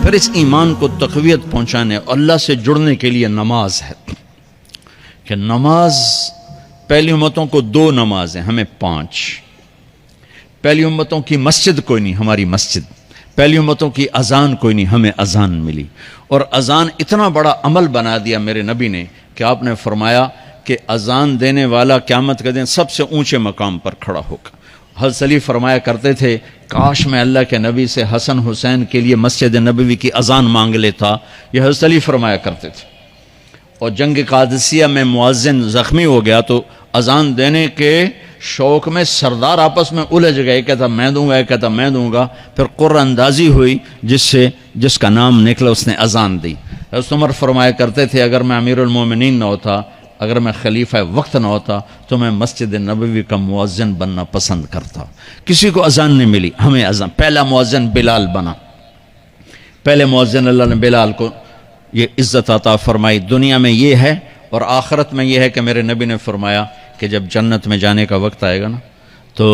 پھر اس ایمان کو تقویت پہنچانے اللہ سے جڑنے کے لیے نماز ہے کہ نماز پہلی امتوں کو 2 نمازیں، ہمیں 5. پہلی امتوں کی مسجد کوئی نہیں، ہماری مسجد. پہلی امتوں کی اذان کوئی نہیں، ہمیں اذان ملی. اور اذان اتنا بڑا عمل بنا دیا میرے نبی نے کہ آپ نے فرمایا کہ اذان دینے والا قیامت کے دن سب سے اونچے مقام پر کھڑا ہوگا. حضرت علی فرمایا کرتے تھے کاش میں اللہ کے نبی سے حسن حسین کے لیے مسجد نبوی کی اذان مانگ لیتا. یہ حضرت علی فرمایا کرتے تھے. اور جنگ قادسیہ میں مؤذن زخمی ہو گیا تو اذان دینے کے شوق میں سردار آپس میں الجھ گئے، کہتا میں دوں گا، ایک کہتا میں دوں گا. پھر قرہ اندازی ہوئی جس کا نام نکلا اس نے اذان دی. حضرت عمر فرمایا کرتے تھے اگر میں امیر المومنین نہ ہوتا، اگر میں خلیفہ وقت نہ ہوتا تو میں مسجد نبوی کا مؤذن بننا پسند کرتا. کسی کو اذان نہیں ملی، ہمیں اذان. پہلا مؤذن بلال بنا. پہلے مؤذن اللہ نے بلال کو یہ عزت عطا فرمائی. دنیا میں یہ ہے اور آخرت میں یہ ہے کہ میرے نبی نے فرمایا کہ جب جنت میں جانے کا وقت آئے گا نا تو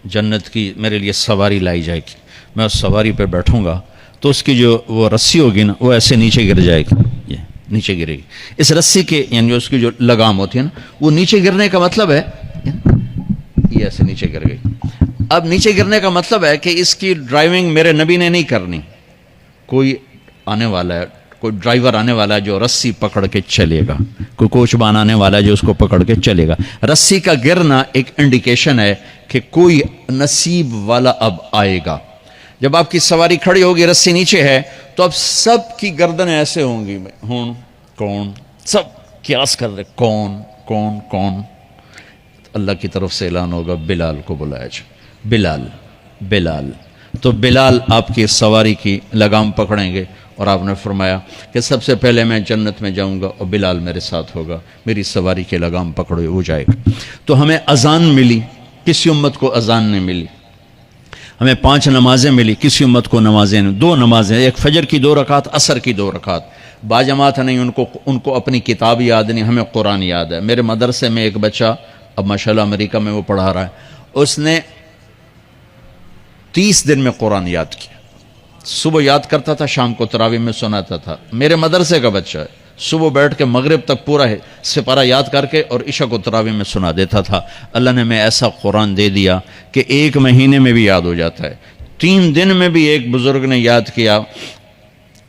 جنت کی میرے لیے سواری لائی جائے گی. میں اس سواری پہ بیٹھوں گا تو اس کی جو وہ رسی ہوگی نا وہ ایسے نیچے گر جائے گی، یہ نیچے گرے گی. اس رسی کے یعنی اس کی جو لگام ہوتی ہے نا وہ نیچے گرنے کا مطلب ہے یہ ایسے نیچے گر گئی. اب نیچے گرنے کا مطلب ہے کہ اس کی ڈرائیونگ میرے نبی نے نہیں کرنی. کوئی آنے والا ہے، کوئی ڈرائیور آنے والا ہے جو رسی پکڑ کے چلے گا، کوئی کوچبان آنے والا ہے جو اس کو پکڑ کے چلے گا. رسی کا گرنا ایک انڈیکیشن ہے کہ کوئی نصیب والا اب آئے گا. جب آپ کی سواری کھڑی ہوگی، رسی نیچے ہے تو اب سب کی گردنیں ایسے ہوں گی، کون سب قیاس کر رہے کون. اللہ کی طرف سے اعلان ہوگا بلال کو بلایا جائے. بلال تو بلال آپ کی سواری کی لگام پکڑیں گے اور آپ نے فرمایا کہ سب سے پہلے میں جنت میں جاؤں گا اور بلال میرے ساتھ ہوگا، میری سواری کے لگام پکڑے ہو جائے گا. تو ہمیں اذان ملی، کسی امت کو اذان نہیں ملی. ہمیں 5 نمازیں ملی، کسی امت کو نمازیں نہیں. 2 نمازیں، ایک فجر کی 2 رکعت، عصر کی 2 رکعت. باجماعت نہیں، ان کو اپنی کتاب یاد نہیں، ہمیں قرآن یاد ہے. میرے مدرسے میں ایک بچہ اب ماشاءاللہ امریکہ میں وہ پڑھا رہا ہے، اس نے 30 دن میں قرآن یاد کیا. صبح یاد کرتا تھا، شام کو تراویح میں سناتا تھا. میرے مدرسے کا بچہ ہے، صبح بیٹھ کے مغرب تک پورا سپارہ یاد کر کے اور عشاء کو تراویح میں سنا دیتا تھا. اللہ نے میں ایسا قرآن دے دیا کہ 1 مہینے میں بھی یاد ہو جاتا ہے. 3 دن میں بھی ایک بزرگ نے یاد کیا،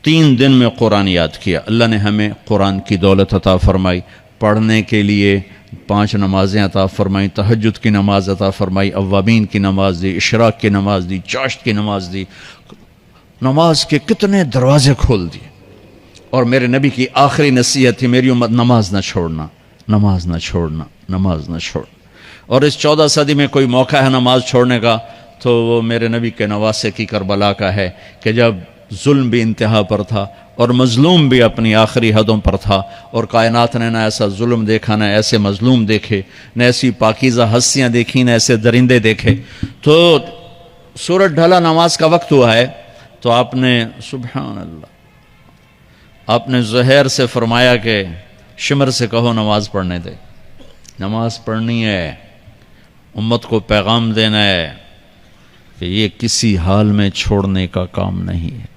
3 دن میں قرآن یاد کیا. اللہ نے ہمیں قرآن کی دولت عطا فرمائی، پڑھنے کے لیے 5 نمازیں عطا فرمائی، تہجد کی نماز عطا فرمائی، اوابین کی نماز دی، اشراق کی نماز دی، چاشت کی نماز دی. نماز کے کتنے دروازے کھول دیے. اور میرے نبی کی آخری نصیحت تھی میری امت نماز نہ چھوڑنا، نماز نہ چھوڑنا، نماز نہ چھوڑنا. اور اس 14 صدی میں کوئی موقع ہے نماز چھوڑنے کا تو وہ میرے نبی کے نواسے کی کربلا کا ہے کہ جب ظلم بھی انتہا پر تھا اور مظلوم بھی اپنی آخری حدوں پر تھا اور کائنات نے نہ ایسا ظلم دیکھا، نہ ایسے مظلوم دیکھے، نہ ایسی پاکیزہ ہستیاں دیکھی، نہ ایسے درندے دیکھے. تو سورج ڈھلا، نماز کا وقت ہوا ہے تو آپ نے سبحان اللہ، آپ نے زہیر سے فرمایا کہ شمر سے کہو نماز پڑھنے دے. نماز پڑھنی ہے، امت کو پیغام دینا ہے کہ یہ کسی حال میں چھوڑنے کا کام نہیں ہے.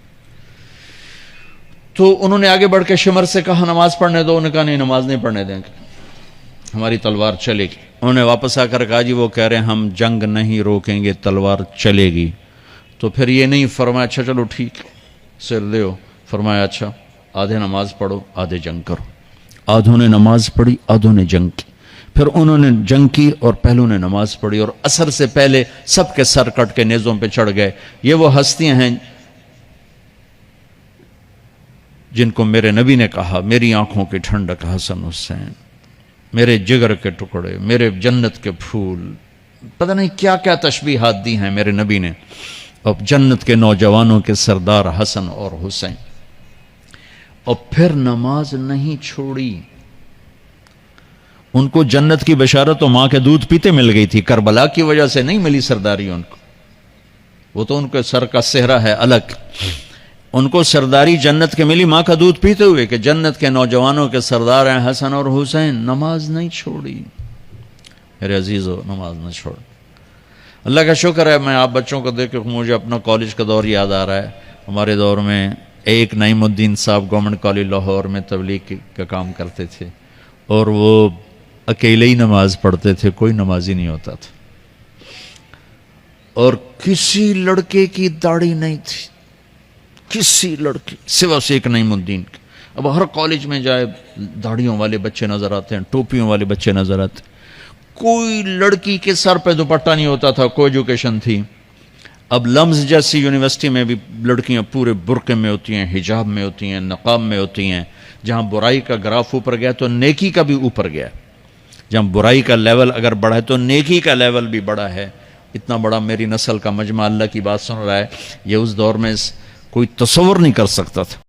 تو انہوں نے آگے بڑھ کے شمر سے کہا نماز پڑھنے دو. انہوں نے کہا نہیں، نماز نہیں پڑھنے دیں گے، ہماری تلوار چلے گی. انہوں نے واپس آ کر کہا جی وہ کہہ رہے ہیں ہم جنگ نہیں روکیں گے، تلوار چلے گی. تو پھر یہ نہیں فرمایا اچھا چلو ٹھیک سر دیو، فرمایا اچھا آدھے نماز پڑھو آدھے جنگ کرو. آدھوں نے نماز پڑھی، آدھوں نے جنگ کی. پھر انہوں نے جنگ کی اور پہلوں نے نماز پڑھی اور عصر سے پہلے سب کے سر کٹ کے نیزوں پہ چڑھ گئے. یہ وہ ہستیاں ہیں جن کو میرے نبی نے کہا میری آنکھوں کی ٹھنڈک حسن حسین، میرے جگر کے ٹکڑے، میرے جنت کے پھول. پتہ نہیں کیا کیا تشبیہات دی ہیں میرے نبی نے. اب جنت کے نوجوانوں کے سردار حسن اور حسین. اور پھر نماز نہیں چھوڑی. ان کو جنت کی بشارت تو ماں کے دودھ پیتے مل گئی تھی، کربلا کی وجہ سے نہیں ملی سرداری ان کو. وہ تو ان کے سر کا صحرا ہے الگ. ان کو سرداری جنت کے ملی ماں کا دودھ پیتے ہوئے کہ جنت کے نوجوانوں کے سردار ہیں حسن اور حسین. نماز نہیں چھوڑی. میرے عزیزو نماز نہ چھوڑ. اللہ کا شکر ہے میں آپ بچوں کو دیکھ کے مجھے اپنا کالج کا دور یاد آ رہا ہے. ہمارے دور میں ایک نعیم الدین صاحب گورنمنٹ کالج لاہور میں تبلیغ کا کام کرتے تھے، اور وہ اکیلے ہی نماز پڑھتے تھے، کوئی نمازی نہیں ہوتا تھا، اور کسی لڑکے کی داڑھی نہیں تھی، کسی لڑکی سوا سے ایک نعیم الدین کی۔ اب ہر کالج میں جائے داڑھیوں والے بچے نظر آتے ہیں، ٹوپیوں والے بچے نظر آتے ہیں، کوئی لڑکی کے سر پہ دوپٹہ نہیں ہوتا تھا، کوئی ایجوکیشن تھی۔ اب لمز جیسی یونیورسٹی میں بھی لڑکیاں پورے برقعے میں ہوتی ہیں، حجاب میں ہوتی ہیں، نقاب میں ہوتی ہیں۔ جہاں برائی کا گراف اوپر گیا تو نیکی کا بھی اوپر گیا، جہاں برائی کا لیول اگر بڑھا ہے تو نیکی کا لیول بھی بڑا ہے۔ اتنا بڑا میری نسل کا مجمع اللہ کی بات سن رہا ہے، یہ اس دور میں کوئی تصور نہیں کر سکتا تھا۔